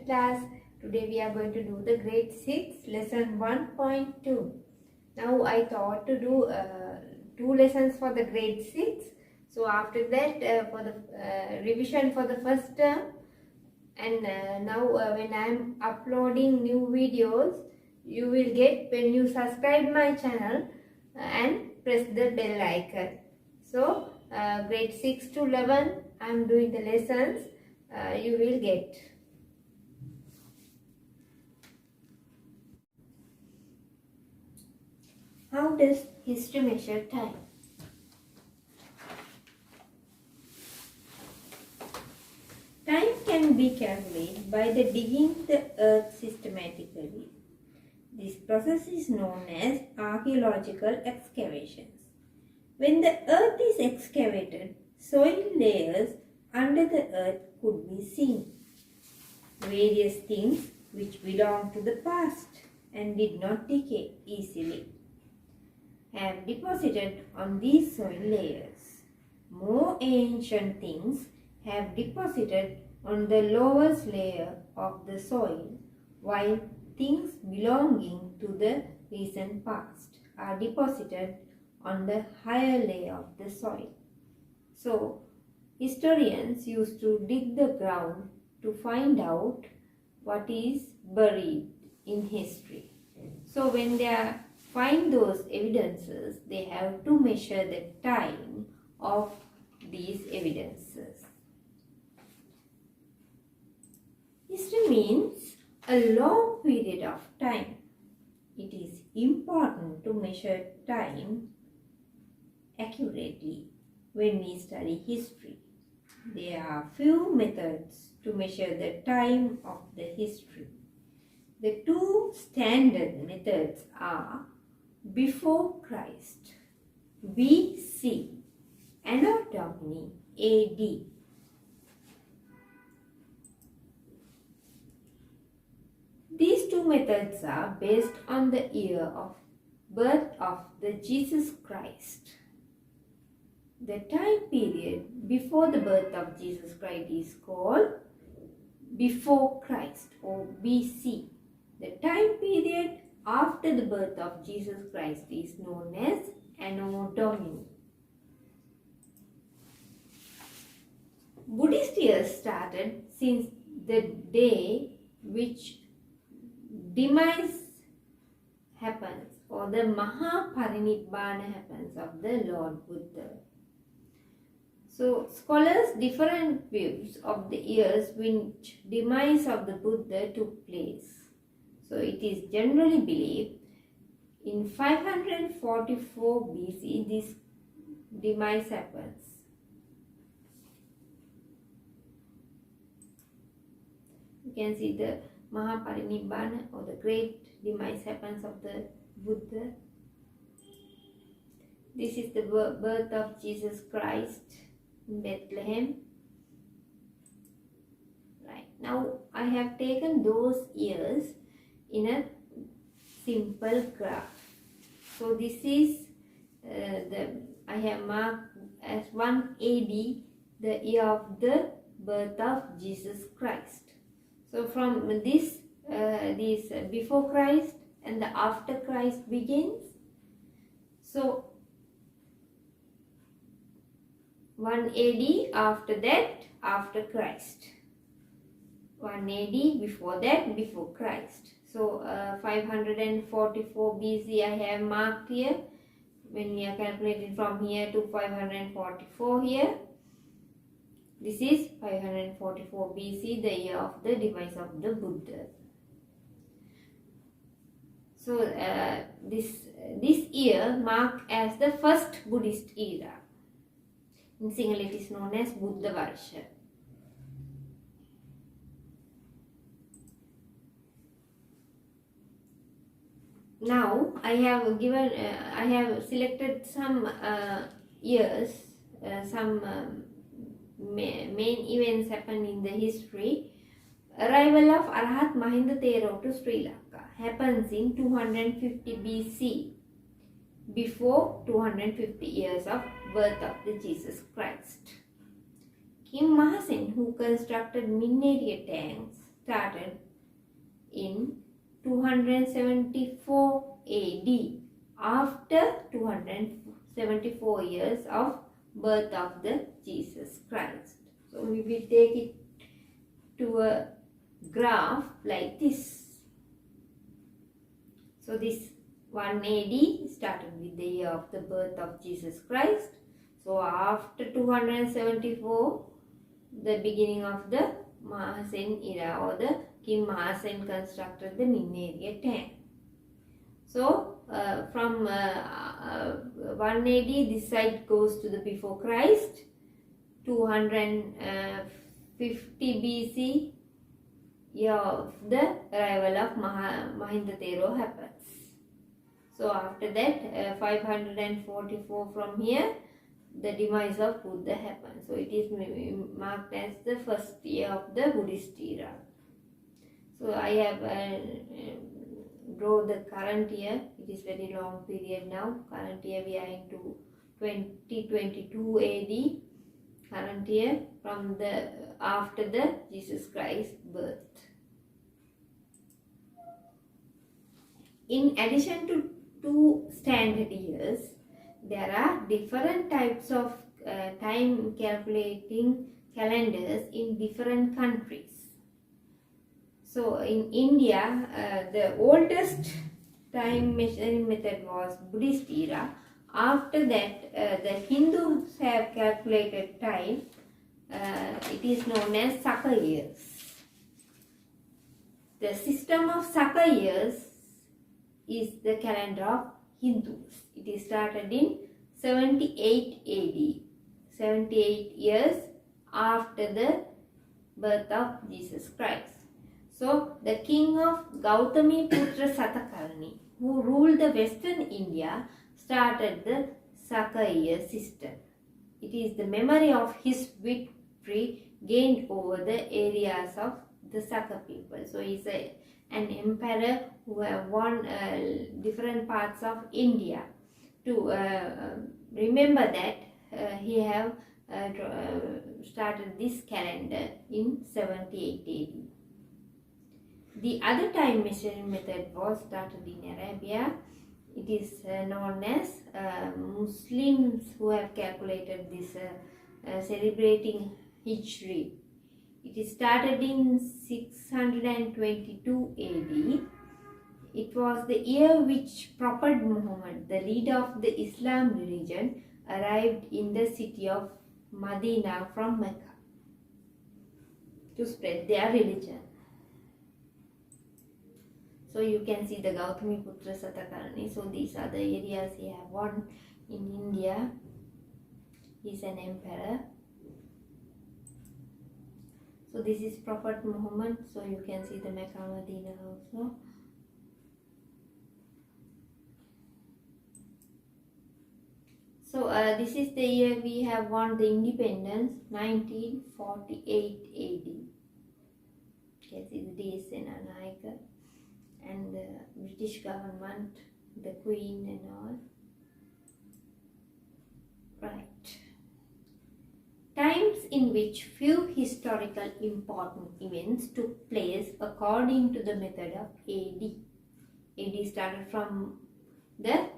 class. Today we are going to do the grade 6 lesson 1.2. Now I thought to do 2 lessons for the grade 6. So after that for the revision for the first term, and now when I am uploading new videos, you will get when you subscribe my channel and press the bell icon. So grade 6 to 11 I am doing the lessons, you will get. How does history measure time? Time can be calculated by the digging the earth systematically. This process is known as archaeological excavations. When the earth is excavated, soil layers under the earth could be seen. Various things which belong to the past and did not decay easily have deposited on these soil layers. More ancient things have deposited on the lowest layer of the soil, while things belonging to the recent past are deposited on the higher layer of the soil. So, historians used to dig the ground to find out what is buried in history. So, when they find those evidences, they have to measure the time of these evidences. History means a long period of time. It is important to measure time accurately when we study history. There are few methods to measure the time of the history. The two standard methods are before Christ, BC, Anno Domini, AD. These two methods are based on the year of birth of the Jesus Christ. The time period before the birth of Jesus Christ is called before Christ or BC. The time period after the birth of Jesus Christ is known as Anno Domini. Buddhist years started since the day which demise happens or the Mahaparinibbana happens of the Lord Buddha. So scholars different views of the years which demise of the Buddha took place. So it is generally believed in 544 BC this demise happens. You can see the Mahaparinibbana or the great demise happens of the Buddha. This is the birth of Jesus Christ in Bethlehem. Right, now I have taken those years in a simple graph. So this is I have marked as 1 AD, the year of the birth of Jesus Christ. So from this before Christ and the after Christ begins. So 1 AD, after that after Christ. 1 AD, before that before Christ. So 544 BC I have marked here. When we are calculating from here to 544 here. This is 544 BC, the year of the demise of the Buddha. So this year marked as the first Buddhist era. In Sinhala it is known as Buddha Varsha. Now I have selected some years, some main events happen in the history. Arrival of Arahat Mahinda Thero to Sri Lanka happens in 250 BC, before 250 years of birth of the Jesus Christ. Kim Mahasen, who constructed minaret tanks started in 274 AD, after 274 years of birth of the Jesus Christ. So we will take it to a graph like this. So this 1 AD started with the year of the birth of Jesus Christ. So after 274, the beginning of the Mahasen era, or the King Mahasen constructed the Minneriya tank. So from 1 AD, this side goes to the before Christ. 250 BC, year of the arrival of Mahinda Thero happens. So after that, 544 from here, the demise of Buddha happens. So it is marked as the first year of the Buddhist era. So I have draw the current year. It is very long period now. Current year we are into 2022 AD. Current year from the after the Jesus Christ birth. In addition to 2 standard years, there are different types of time calculating calendars in different countries. So in India, the oldest time measuring method was Buddhist era. After that, the Hindus have calculated time. It is known as Sakha Years. The system of Sakha Years is the calendar of Hindus. It is started in 78 AD, 78 years after the birth of Jesus Christ. So the king of Gautami Putra Satakarni, who ruled the western India, started the Sakha Year system. It is the memory of his victory gained over the areas of the Sakha people. So he is an emperor who have won different parts of India. To remember that, he have started this calendar in 78 AD. The other time measuring method was started in Arabia. It is known as Muslims who have calculated this celebrating Hijri. It is started in 622 AD. It was the year which Prophet Muhammad, the leader of the Islam religion, arrived in the city of Medina from Mecca to spread their religion. So you can see the Gautami Putra Satakarni. So these are the areas he have won in India. He is an emperor. So this is Prophet Muhammad. So you can see the Mecca, Medina also. So this is the year we have won the independence, 1948 AD. You can see the D.S. Senanayake and the British government, the Queen and all. Right. Times in which few historical important events took place according to the method of AD. AD started from the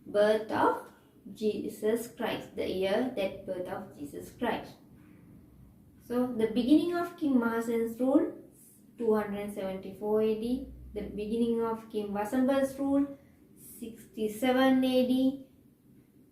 birth of Jesus Christ, the year that birth of Jesus Christ. So the beginning of King Mahasen's rule, 274 AD. The beginning of King Vasamba's rule, 67 AD.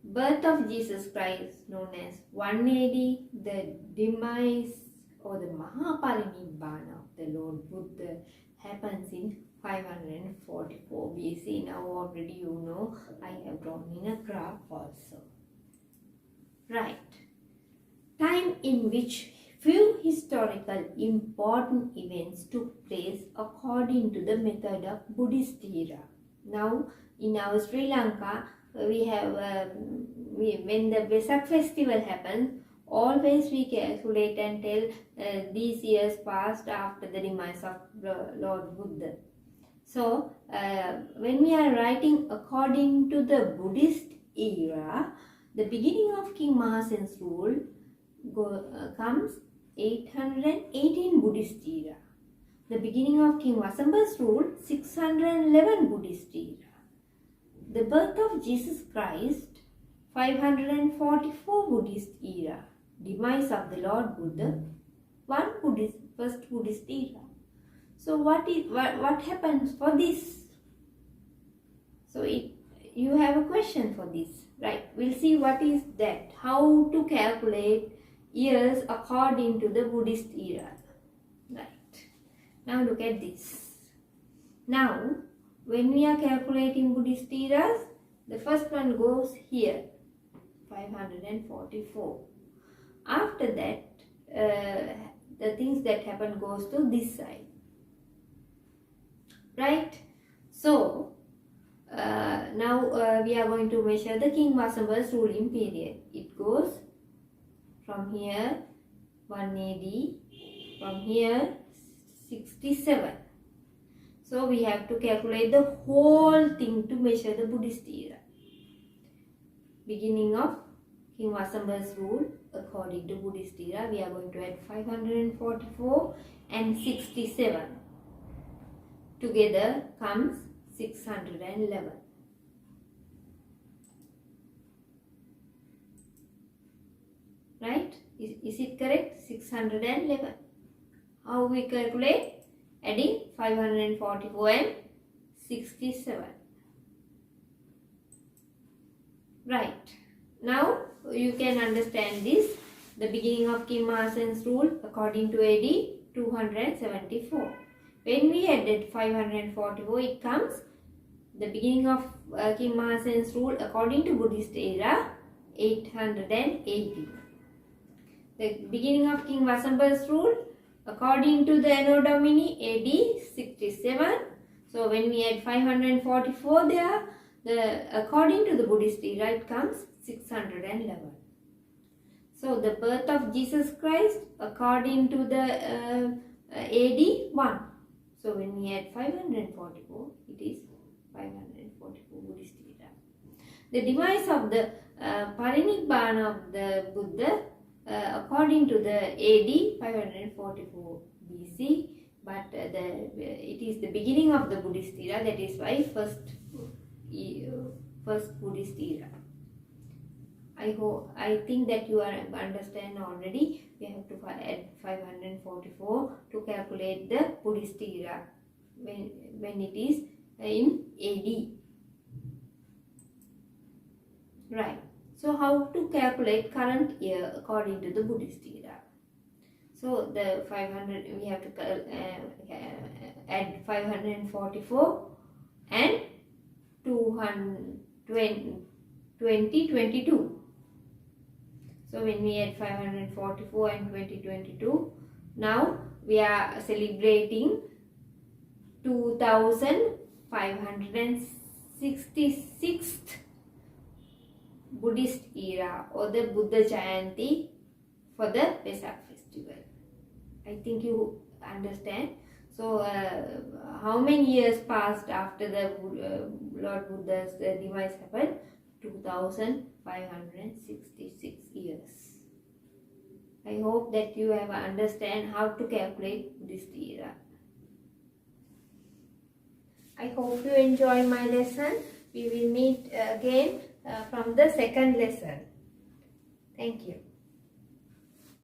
Birth of Jesus Christ, known as 1 AD. The demise or the Mahaparinibbana of the Lord Buddha happens in 544 BC. Now already you know, I have drawn in a graph also. Right. Time in which few historical important events took place according to the method of Buddhist era. Now in our Sri Lanka, we have when the Vesak festival happens, always we calculate and tell these years passed after the demise of Lord Buddha. So when we are writing according to the Buddhist era, the beginning of King Mahasen's rule comes 818 Buddhist era. The beginning of King Vasamba's rule, 611 Buddhist era. The birth of Jesus Christ, 544 Buddhist era. Demise of the Lord Buddha, first Buddhist era. So what happens for this? So you have a question for this, right? We'll see what is that. How to calculate years according to the Buddhist era. Right. Now look at this. Now, when we are calculating Buddhist eras, the first one goes here, 544. After that, the things that happen goes to this side. Right? So, now we are going to measure the King Vasamba's ruling period. It goes from here 1 AD, from here 67. So we have to calculate the whole thing to measure the Buddhist era. Beginning of King Vasamba's rule according to Buddhist era, we are going to add 544 and 67. Together comes 611. Right? Is it correct? 611. How we calculate? Adding 544 and 67. Right. Now you can understand this. The beginning of King Mahasen's rule according to AD 274. When we added 544, it comes the beginning of King Mahasen's rule according to Buddhist era 880. The beginning of King Vasamba's rule according to the Anno Domini AD 67. So when we add 544 there, according to the Buddhist era it comes 611. So the birth of Jesus Christ according to the AD 1. So when we add 544, it is 544 Buddhist era. The demise of the Parinibbana of the Buddha according to the AD 544 BC, but it is the beginning of the Buddhist era. That is why first Buddhist era. I think that you understand already. We have to add 544 to calculate the Buddhist era when it is in AD. Right. So how to calculate current year according to the Buddhist era? So the 500 we have to add 544 and 2022. So when we add 544 and 2022, now we are celebrating 2566th Buddhist era or the Buddha Jayanti for the Vesak festival. I think you understand. So how many years passed after the Lord Buddha's demise happened? 2566 years. I hope that you have understand how to calculate Buddhist era. I hope you enjoy my lesson. We will meet again from the second lesson. Thank you.